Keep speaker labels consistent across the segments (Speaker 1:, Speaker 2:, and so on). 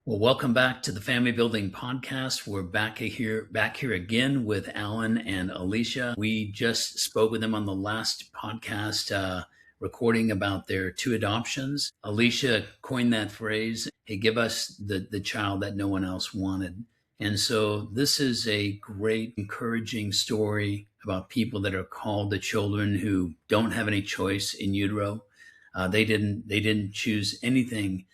Speaker 1: Well, welcome back to the Family Building Podcast. We're back here again with Alan and Alicia. We just spoke with them on the last podcast, recording about their two adoptions. Alicia coined that phrase, "Hey, give us the child that no one else wanted." And so this is a great, encouraging story about people that are called the children who don't have any choice in utero. They didn't choose anything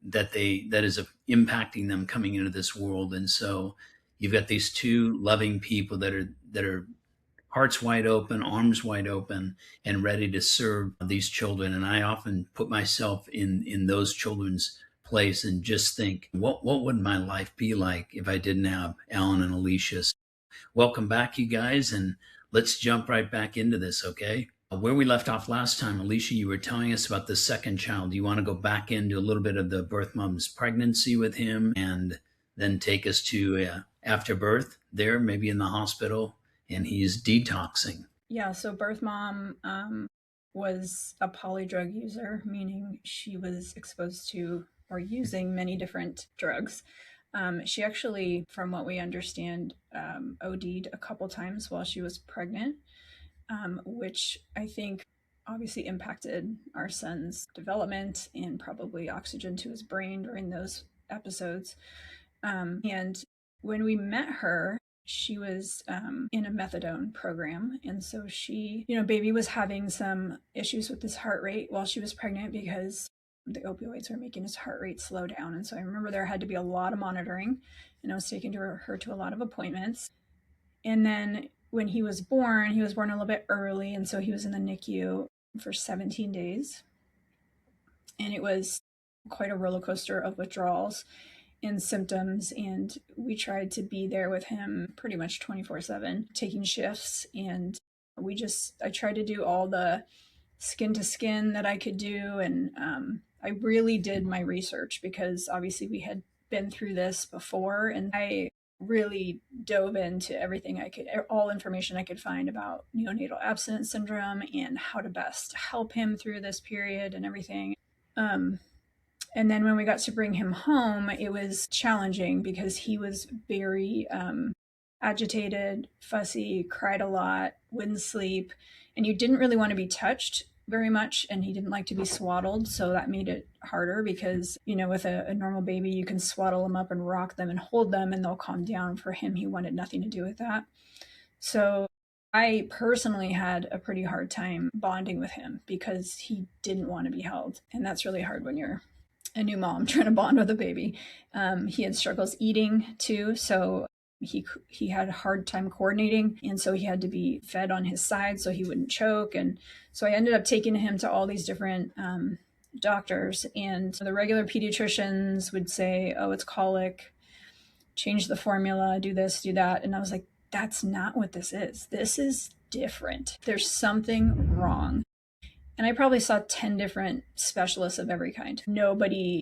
Speaker 1: that is impacting them coming into this world. And so you've got these two loving people that are hearts wide open, arms wide open, and ready to serve these children. And I often put myself in those children's place and just think, what would my life be like if I didn't have Alan and Alicia? So welcome back, you guys, and let's jump right back into this, okay? Where we left off last time, Alicia, you were telling us about the second child. Do you want to go back into a little bit of the birth mom's pregnancy with him and then take us to after birth there, maybe in the hospital, and he's detoxing?
Speaker 2: Yeah, so birth mom was a polydrug user, meaning she was exposed to or using many different drugs. She actually, from what we understand, OD'd a couple times while she was pregnant. Which I think obviously impacted our son's development and probably oxygen to his brain during those episodes. And when we met her, she was in a methadone program. And so she, baby was having some issues with his heart rate while she was pregnant because the opioids were making his heart rate slow down. And so I remember there had to be a lot of monitoring, and I was taking her to a lot of appointments. And then when he was born a little bit early, and so he was in the NICU for 17 days. And it was quite a roller coaster of withdrawals and symptoms, and we tried to be there with him pretty much 24/7, taking shifts. And I tried to do all the skin to skin that I could do, and I really did my research because obviously we had been through this before, and I really dove into everything I could, all information I could find about neonatal abstinence syndrome and how to best help him through this period and everything. And then when we got to bring him home, it was challenging because he was very agitated, fussy, cried a lot, wouldn't sleep, and you didn't really want to be touched very much, and he didn't like to be swaddled, so that made it harder because with a normal baby you can swaddle them up and rock them and hold them and they'll calm down. For him, he wanted nothing to do with that. So I personally had a pretty hard time bonding with him because he didn't want to be held, and that's really hard when you're a new mom trying to bond with a baby. He had struggles eating too, so he had a hard time coordinating, and so he had to be fed on his side so he wouldn't choke. And so I ended up taking him to all these different doctors, and the regular pediatricians would say, oh, it's colic, change the formula, do this, do that. And I was like, that's not what this is. This is different. There's something wrong. And I probably saw 10 different specialists of every kind. Nobody,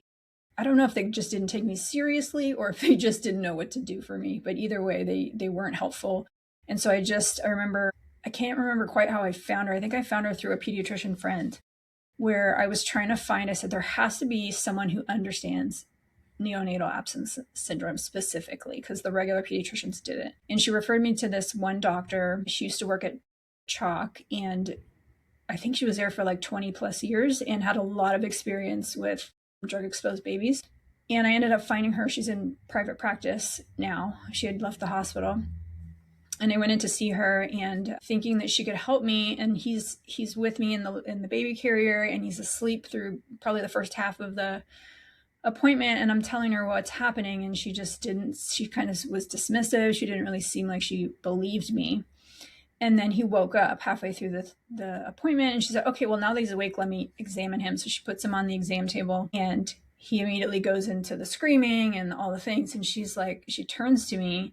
Speaker 2: I don't know if they just didn't take me seriously or if they just didn't know what to do for me, but either way, they weren't helpful. And so I can't remember quite how I found her. I think I found her through a pediatrician friend, where I was trying to find, I said, there has to be someone who understands neonatal abstinence syndrome specifically, because the regular pediatricians didn't. And she referred me to this one doctor. She used to work at Chalk, and I think she was there for like 20 plus years and had a lot of experience with drug exposed babies. And I ended up finding her. She's in private practice now. She had left the hospital. And I went in to see her and thinking that she could help me. And he's with me in the baby carrier, and he's asleep through probably the first half of the appointment. And I'm telling her what's happening, and she kind of was dismissive. She didn't really seem like she believed me. And then he woke up halfway through the appointment, and she said, okay, well, now that he's awake, let me examine him. So she puts him on the exam table, and he immediately goes into the screaming and all the things. And she turns to me,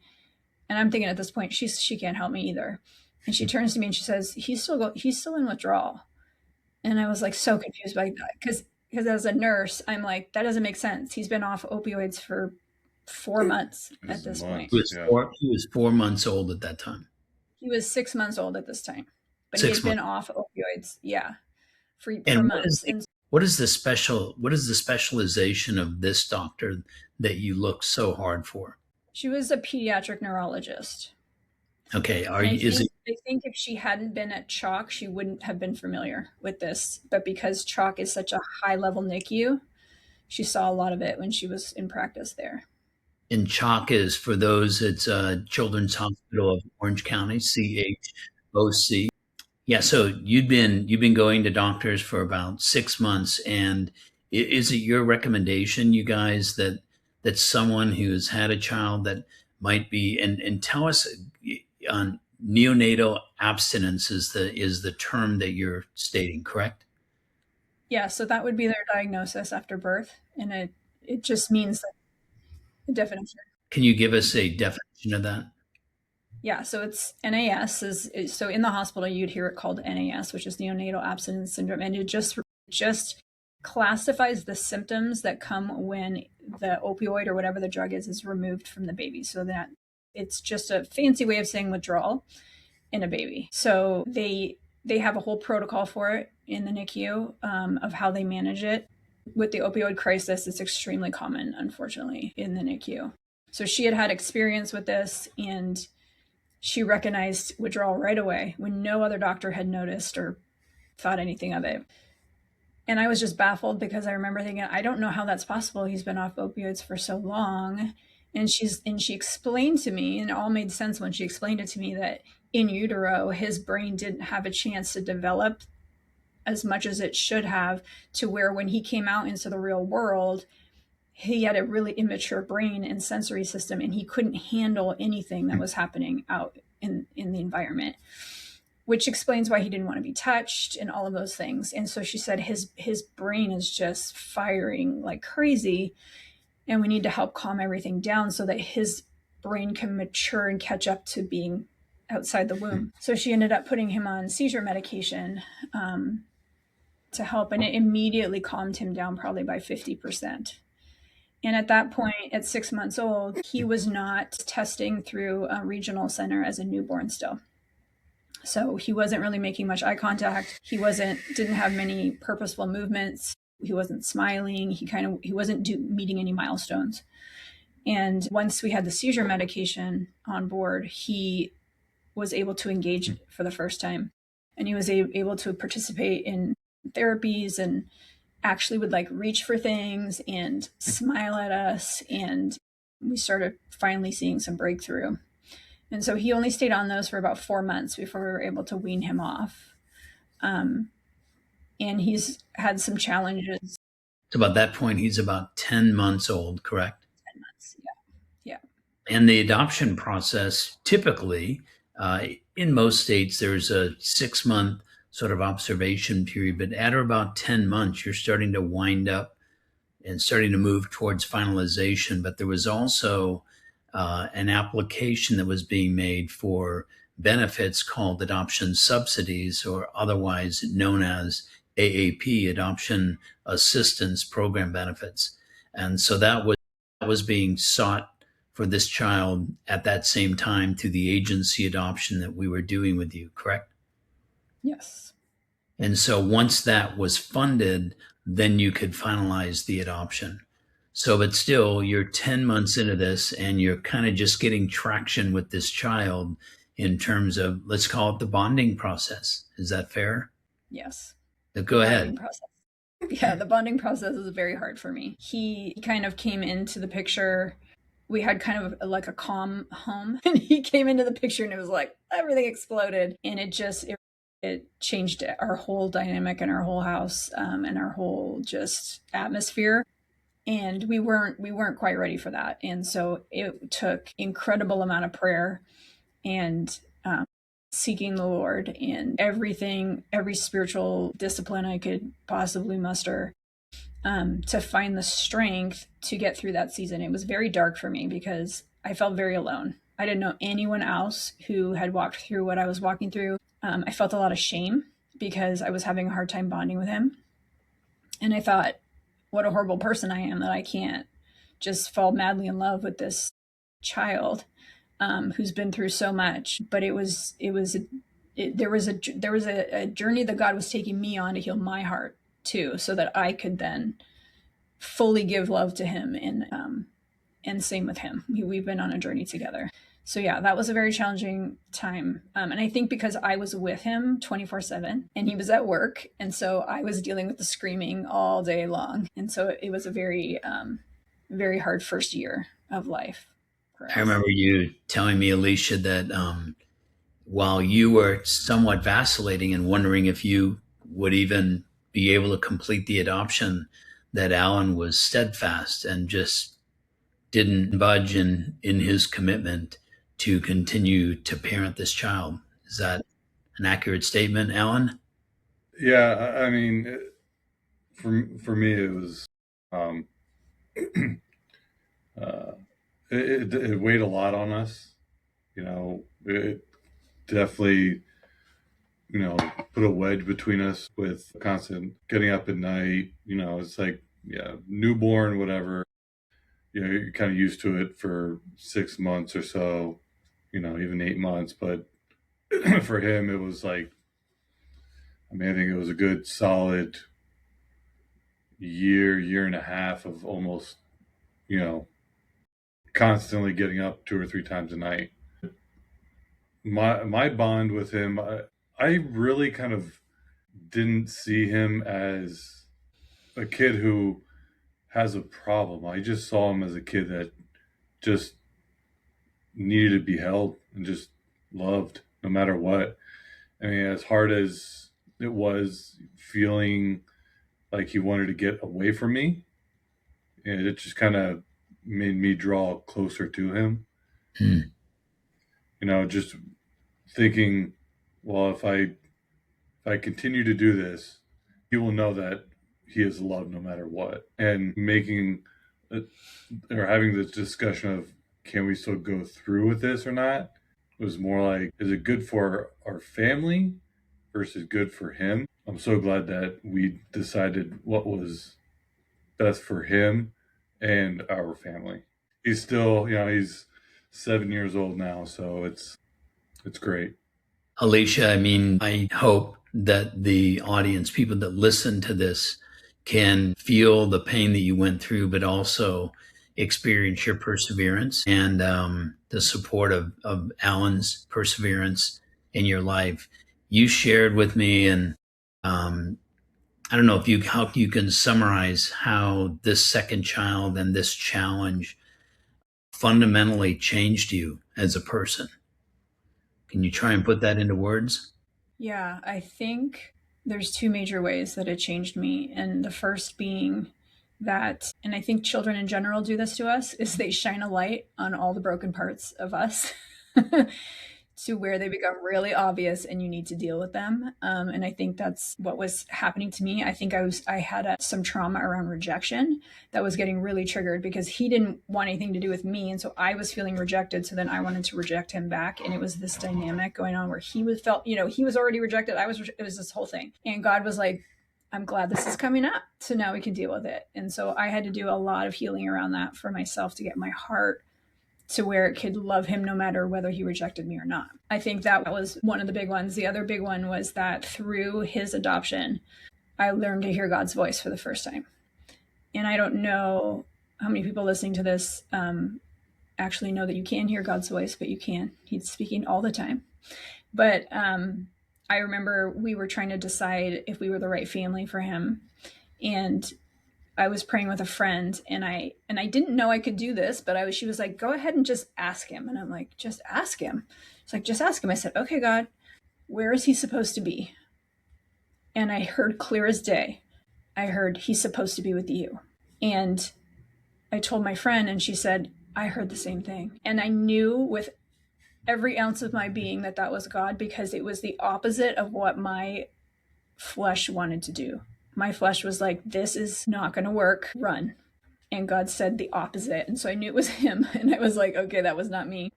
Speaker 2: and I'm thinking at this point, she can't help me either. And she turns to me and she says, he's still in withdrawal. And I was like so confused by that because as a nurse, I'm like, that doesn't make sense. He's been off opioids for 4 months at this point.
Speaker 1: He was 4 months old at that time.
Speaker 2: He was 6 months old at this time, but he had been off opioids, for months.
Speaker 1: What is the specialization of this doctor that you look so hard for?
Speaker 2: She was a pediatric neurologist.
Speaker 1: Okay,
Speaker 2: And
Speaker 1: is it
Speaker 2: I think if she hadn't been at Chalk, she wouldn't have been familiar with this. But because Chalk is such a high level NICU, she saw a lot of it when she was in practice there.
Speaker 1: in Chalk is for those, it's Children's Hospital of Orange County, CHOC. Yeah, so you've been going to doctors for about 6 months, and is it your recommendation, you guys, that someone who's had a child that might be, and tell us on neonatal abstinence is the term that you're stating, correct?
Speaker 2: Yeah, so that would be their diagnosis after birth. And it just means that the definition.
Speaker 1: Can you give us a definition of that?
Speaker 2: Yeah, so it's NAS so in the hospital you'd hear it called NAS, which is neonatal abstinence syndrome, and it just classifies the symptoms that come when the opioid or whatever the drug is removed from the baby. So that it's just a fancy way of saying withdrawal in a baby. So they have a whole protocol for it in the NICU, of how they manage it. With the opioid crisis, it's extremely common, unfortunately, in the NICU. So she had experience with this, and she recognized withdrawal right away when no other doctor had noticed or thought anything of it. And I was just baffled because I remember thinking, I don't know how that's possible. He's been off opioids for so long. And she explained to me, and it all made sense when she explained it to me, that in utero, his brain didn't have a chance to develop as much as it should have, to where when he came out into the real world, he had a really immature brain and sensory system, and he couldn't handle anything that was happening out in the environment, which explains why he didn't want to be touched and all of those things. And so she said his brain is just firing like crazy, and we need to help calm everything down so that his brain can mature and catch up to being outside the womb. So she ended up putting him on seizure medication, to help, and it immediately calmed him down probably by 50%. And at that point, at 6 months old, he was not testing through a regional center as a newborn still. So he wasn't really making much eye contact. Didn't have many purposeful movements. He wasn't smiling. He wasn't meeting any milestones. And once we had the seizure medication on board, he was able to engage for the first time. And he was able to participate in therapies, and actually would like reach for things and smile at us. And we started finally seeing some breakthrough. And so he only stayed on those for about 4 months before we were able to wean him off. And he's had some challenges.
Speaker 1: So about that point, he's about 10 months old, correct?
Speaker 2: 10 months. Yeah.
Speaker 1: And the adoption process, typically, in most states, there's a 6 month sort of observation period, but at or about 10 months, you're starting to wind up and starting to move towards finalization. But there was also an application that was being made for benefits called adoption subsidies, or otherwise known as AAP, Adoption Assistance Program Benefits. And so that was being sought for this child at that same time through the agency adoption that we were doing with you, correct?
Speaker 2: Yes.
Speaker 1: And so once that was funded, then you could finalize the adoption. So, but still, you're 10 months into this, and you're kind of just getting traction with this child in terms of, let's call it, the bonding process. Is that fair?
Speaker 2: Yes.
Speaker 1: Go
Speaker 2: Bonding
Speaker 1: ahead.
Speaker 2: process. Yeah, the bonding process is very hard for me. He kind of came into the picture. We had kind of like a calm home, and he came into the picture, and it was like everything exploded, and it changed our whole dynamic and our whole house, and our whole just atmosphere. And we weren't quite ready for that. And so it took incredible amount of prayer and seeking the Lord, and every spiritual discipline I could possibly muster, to find the strength to get through that season. It was very dark for me because I felt very alone. I didn't know anyone else who had walked through what I was walking through. I felt a lot of shame because I was having a hard time bonding with him. And I thought, what a horrible person I am that I can't just fall madly in love with this child, who's been through so much. But there was a journey that God was taking me on to heal my heart. too, so that I could then fully give love to him, and same with him. We've been on a journey together. So yeah, that was a very challenging time. And I think because I was with him 24/7 and he was at work. And so I was dealing with the screaming all day long. And so it was a very, very hard first year of life for
Speaker 1: I
Speaker 2: us.
Speaker 1: remember you telling me, Alicia, that while you were somewhat vacillating and wondering if you would even be able to complete the adoption, that Alan was steadfast and just didn't budge in his commitment to continue to parent this child. Is that an accurate statement, Alan?
Speaker 3: Yeah, I mean, for me, it was um, uh, it weighed a lot on us. It definitely put a wedge between us with constant getting up at night. It's like, yeah, newborn, whatever. You're kind of used to it for 6 months or so. Even 8 months, but for him, it was like, I mean, I think it was a good solid year and a half of almost, you know, constantly getting up 2 or 3 times a night. My bond with him, I really kind of didn't see him as a kid who has a problem. I just saw him as a kid that just needed to be held and just loved no matter what. I mean, as hard as it was feeling like he wanted to get away from me, and it just kind of made me draw closer to him.
Speaker 1: Hmm.
Speaker 3: Just thinking, well, if I continue to do this, he will know that he is loved no matter what. And making or having this discussion of, can we still go through with this or not, was more like, is it good for our family versus good for him? I'm so glad that we decided what was best for him and our family. He's still, he's 7 years old now, so it's great.
Speaker 1: Alicia, I mean, I hope that the audience, people that listen to this, can feel the pain that you went through, but also experience your perseverance and the support of Alan's perseverance in your life. You shared with me, and I don't know if how you can summarize how this second child and this challenge fundamentally changed you as a person. Can you try and put that into words?
Speaker 2: Yeah, I think there's two major ways that it changed me. And the first being that, and I think children in general do this to us, is they shine a light on all the broken parts of us to where they become really obvious and you need to deal with them. And I think that's what was happening to me. I think I had some trauma around rejection that was getting really triggered because he didn't want anything to do with me. And so I was feeling rejected. So then I wanted to reject him back. And it was this dynamic going on where he was he was already rejected. It was this whole thing. And God was like, I'm glad this is coming up. So now we can deal with it. And so I had to do a lot of healing around that for myself to get my heart to where it could love him no matter whether he rejected me or not. I think that was one of the big ones. The other big one was that through his adoption, I learned to hear God's voice for the first time. And I don't know how many people listening to this actually know that you can hear God's voice, but you can. He's speaking all the time. But I remember we were trying to decide if we were the right family for him. And I was praying with a friend, and I didn't know I could do this, but she was like, go ahead and just ask him. And I'm like, just ask him. It's like, just ask him. I said, okay, God, where is he supposed to be? And I heard clear as day. I heard he's supposed to be with you. And I told my friend, and she said, I heard the same thing. And I knew with every ounce of my being that that was God, because it was the opposite of what my flesh wanted to do. My flesh was like, this is not going to work, run. And God said the opposite. And so I knew it was him. And I was like, okay, that was not me.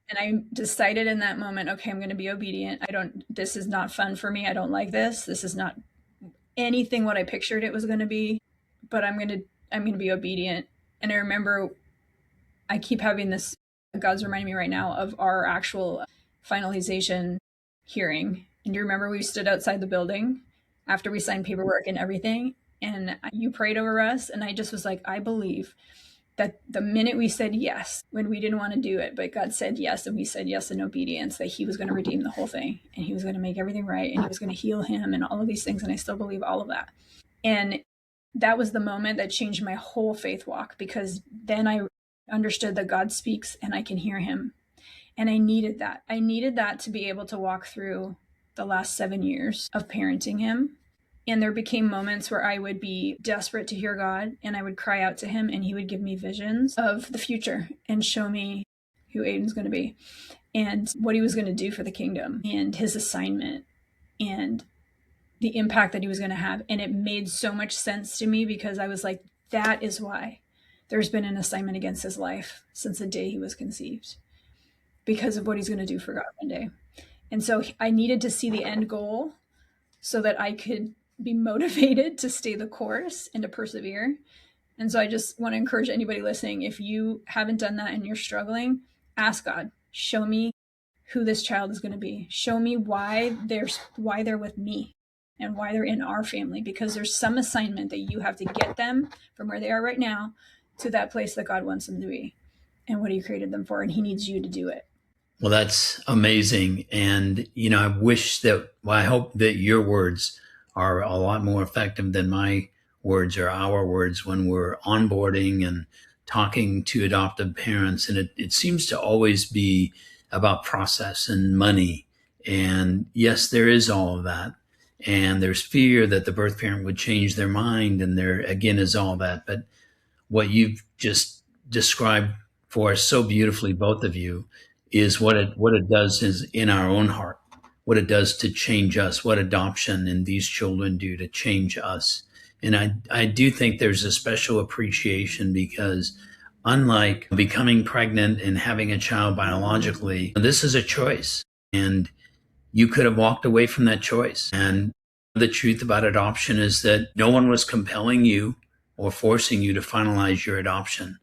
Speaker 2: And I decided in that moment, okay, I'm going to be obedient. This is not fun for me. I don't like this. This is not anything what I pictured it was going to be, but I'm going to be obedient. And I remember I keep having this, God's reminding me right now of our actual finalization hearing. And you remember we stood outside the building after we signed paperwork and everything, And you prayed over us. And I just was like, I believe that the minute we said yes, when we didn't want to do it, but God said yes, and we said yes in obedience, that he was going to redeem the whole thing, and he was going to make everything right, and he was going to heal him and all of these things. And I still believe all of that. And that was the moment that changed my whole faith walk, because then I understood that God speaks and I can hear him. And I needed that. I needed that to be able to walk through the last 7 years of parenting him. And there became moments where I would be desperate to hear God, and I would cry out to him, and he would give me visions of the future and show me who Aiden's going to be and what he was going to do for the kingdom and his assignment and the impact that he was going to have. And it made so much sense to me, because I was like, that is why there's been an assignment against his life since the day he was conceived, because of what he's going to do for God one day. And so I needed to see the end goal so that I could be motivated to stay the course and to persevere. And so I just want to encourage anybody listening, if you haven't done that and you're struggling, ask God, show me who this child is going to be. Show me why they're with me and why they're in our family, because there's some assignment that you have to get them from where they are right now to that place that God wants them to be and what he created them for. And he needs you to do it.
Speaker 1: Well, that's amazing. And, I hope that your words are a lot more effective than my words or our words when we're onboarding and talking to adoptive parents. And it seems to always be about process and money. And yes, there is all of that. And there's fear that the birth parent would change their mind. And there, again, is all that. But what you've just described for us so beautifully, both of you, is what it does is in our own heart, what it does to change us, what adoption and these children do to change us. And I do think there's a special appreciation, because unlike becoming pregnant and having a child biologically, this is a choice, and you could have walked away from that choice. And the truth about adoption is that no one was compelling you or forcing you to finalize your adoption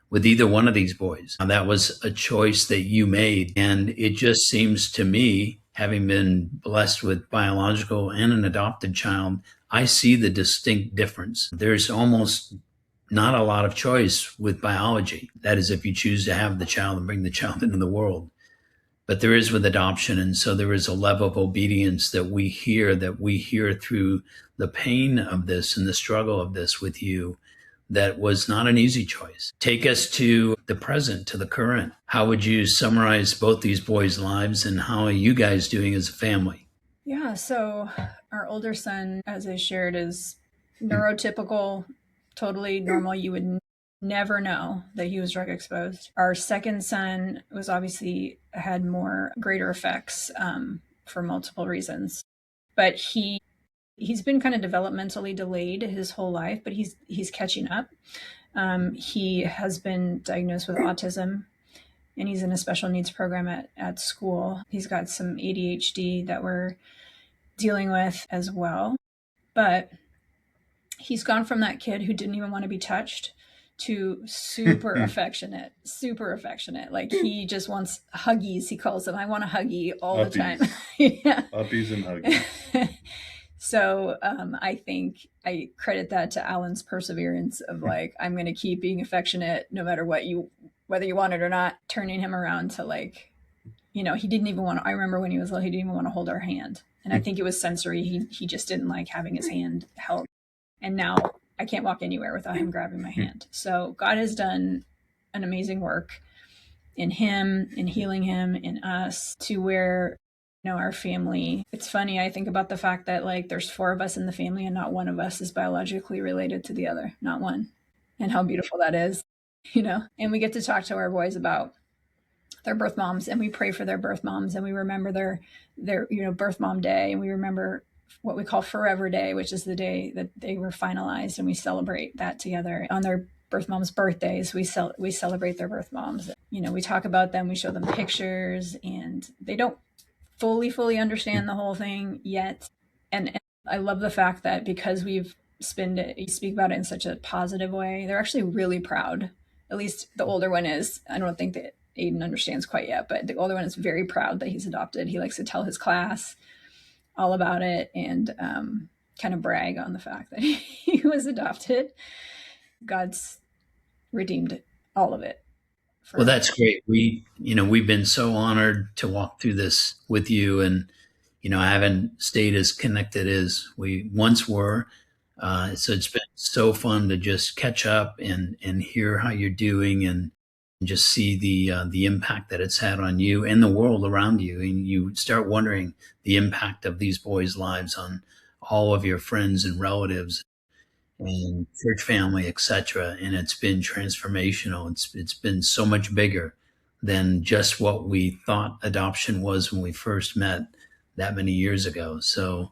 Speaker 1: with either one of these boys. Now, that was a choice that you made. And it just seems to me, having been blessed with biological and an adopted child, I see the distinct difference. There's almost not a lot of choice with biology. That is, if you choose to have the child and bring the child into the world. But there is with adoption. And so there is a level of obedience that we hear through the pain of this and the struggle of this with you. That was not an easy choice. Take us to the present, to the current. How would you summarize both these boys' lives, and how are you guys doing as a family?
Speaker 2: Yeah, so our older son, as I shared, is neurotypical, totally normal. You would never know that he was drug exposed. Our second son was obviously had greater effects for multiple reasons, but he's been kind of developmentally delayed his whole life, but he's catching up. He has been diagnosed with autism, and he's in a special needs program at school. He's got some ADHD that we're dealing with as well. But he's gone from that kid who didn't even want to be touched to super affectionate. Like, he just wants huggies. He calls them, I want a huggy all the time. Yeah.
Speaker 3: Puppies and huggies.
Speaker 2: So I think I credit that to Alan's perseverance of like, I'm going to keep being affectionate no matter whether you want it or not, turning him around to like, he didn't even want to, I remember when he was little, he didn't even want to hold our hand. And I think it was sensory. He just didn't like having his hand held. And now I can't walk anywhere without him grabbing my hand. So God has done an amazing work in him, in healing him, in us, to where our family, it's funny, I think about the fact that like there's 4 of us in the family and not one of us is biologically related to the other, not one. And how beautiful that is, and we get to talk to our boys about their birth moms, and we pray for their birth moms, and we remember their birth mom day, and we remember what we call Forever Day, which is the day that they were finalized, and we celebrate that together. On their birth moms' birthdays, we celebrate their birth moms. We talk about them, we show them pictures, and they don't fully understand the whole thing yet. And I love the fact that because you speak about it in such a positive way, they're actually really proud. At least the older one is. I don't think that Aiden understands quite yet, but the older one is very proud that he's adopted. He likes to tell his class all about it and kind kind of brag on the fact that he was adopted. God's redeemed all of it.
Speaker 1: Well, that's great. We've been so honored to walk through this with you, and I haven't stayed as connected as we once were. So it's been so fun to just catch up and hear how you're doing, and just see the impact that it's had on you and the world around you. And you start wondering the impact of these boys' lives on all of your friends and relatives and church family, etc. And it's been transformational. It's been so much bigger than just what we thought adoption was when we first met that many years ago. So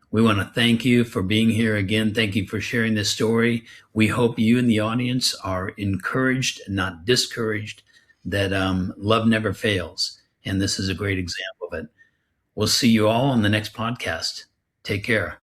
Speaker 1: we want to thank you for being here again. Thank you for sharing this story. We hope you and the audience are encouraged, not discouraged, that love never fails. And this is a great example of it. We'll see you all on the next podcast. Take care.